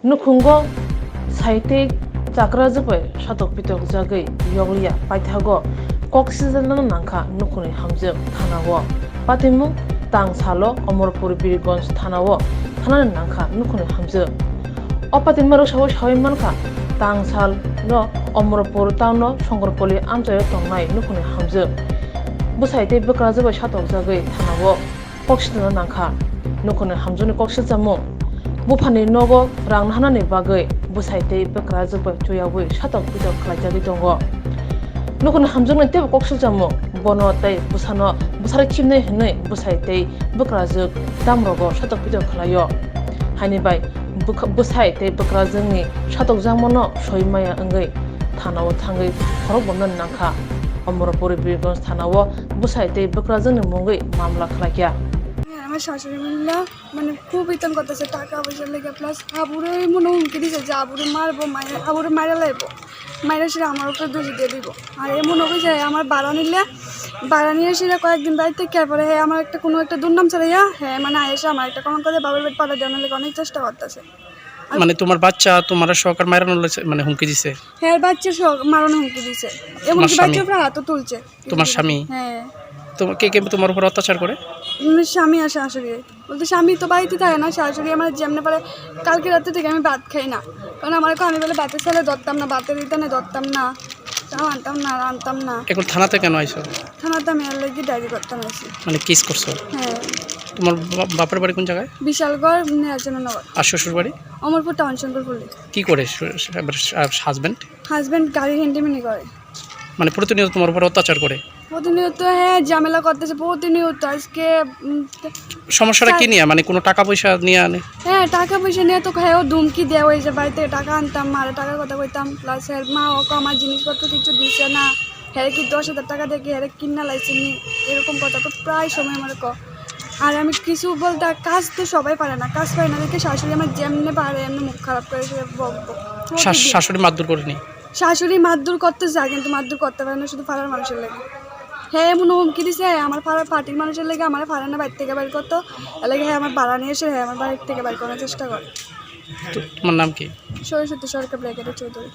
nukhungo saite chakra jabai shatok pitok jagai yoglia paithago koksizalna nangkha nukhuni hamje thanawo patimu tang salo omorpur birgonj thanawo thanan nangkha nukhuni hamje opatinmaro sawo shaimanka tang sal no omorpur tawno songorpoli amjayo tongnai nukhuni hamje busaite bukra jabai shatok jagai thanawo koksizalna nangkha nukhuni hamjoni koksizamo bufani nogo rang hanani bagai busaite bekra jabai choyagoi shatok pitok khlaijagi tongo nukuni hamjungni tebo koksuljamo bono tai busano busara khimnai hinai busaite bekra jog damrogo shatok pitok khlaio haini bai busaite bekra jongni shatok jangmono soimaya angai thanao thangai khorok bomnan nangkha omorpuri birgonj thanao busaite bekra jongni mungai mamla khlaikya আমার শাশুড়ি বললো মানে খুব ইতন করতেছে টাকা পয়সা লেগে plus আবুরে মনে হুমকি দিছে যে আবুরে মারবো আবুরে মারা লাইবো মাইরা সেটা আমার উপরে দোষী দিয়ে দিব আর এমন হবে যে আমার বাড়া নিয়ে সেটা কয়েকদিন বাড়িতে কে পরে হ্যাঁ আমার একটা কোনো একটা দুর্নাম ছাড়াইয়া হ্যাঁ মানে আয়েসা আমার একটা কোনো কথা বাবার বাড়ি পাঠা দেওয়ার লেগে অনেক চেষ্টা করতেছে মানে তোমার বাচ্চা তোমার সহকার মারানো মানে হুমকি দিছে হ্যাঁ বাচ্চা মারানো হুমকি দিছে এমনকি বাচ্চা উপরে হাতও তুলছে তোমার স্বামী হ্যাঁ তোমাকে কে তোমার উপর অত্যাচার করে স্বামী আর শাশুড়ি বলতে স্বামী তো বাড়িতে থাকে না শাশুড়ি আমার যেমনি পারে কালকে রাতে থেকে আমি ভাত খাই না কারণ আমার আমি বলে ভাতের সালে ধরতাম না ভাতের রিটার্নে ধরতাম না চাও আনতাম না এখন থানাতে কেন আইছো থানাতে আমি আর লেগে ডায়েরি করতাম এসে মানে কেস করছো হ্যাঁ তোমার বাপের বাড়ি কোন জায়গায় বিশালগড় নিরাজনগর আর শ্বশুর বাড়ি অমরপুর টাউন শঙ্করপল্লী কি করে হাজবেন্ড গাড়ি হ্যান্ডিম্যানই করে মানে প্রতিনিয়ত তোমার উপর অত্যাচার করে প্রতিনিয়ত হ্যাঁ ঝামেলা করতেছে প্রতিনিয়ত আজকে সমস্যাটা কি নিয়ে মানে কোনো টাকা পয়সা নিয়ে আনে হ্যাঁ টাকা পয়সা নিয়ে তো খায়ও ধুমকি দেওয়া হয়েছে বাড়ি থেকে টাকা আনতাম মারে টাকার কথা কইতাম প্লাস হের মা ওকে আমার জিনিসপত্র কিছু দিছে না হ্যাঁ কি 10,000 টাকা দেখে হ্যাঁ কিনা লাইছে নি এরকম কথা তো প্রায় সময় আমার আর আমি কিছু বলতে কাজ তো সবাই পারে না কাজ পারে না দেখে শাশুড়ি আমার যেমনি পারে এমনি মুখ খারাপ করে বকবো শাশুড়ি মারধর করেনি শাশুড়ি মারধর করতে চায় কিন্তু মারধর করতে পারে না শুধু ফাড়ার মানুষের লেগে হ্যাঁ এমন হুমকি দিছে আমার পার্টির মানুষের লেগে আমার ফাড়া না বাড়ি থেকে বাড়ি করতো এলাকা হ্যাঁ আমার ভাড়া নিয়ে এসে হ্যাঁ আমার বাড়ির থেকে বাড়ি করার চেষ্টা করে তোমার নাম কি সরস্বতী সরকার ব্র্যাকেটের চৌধুরী।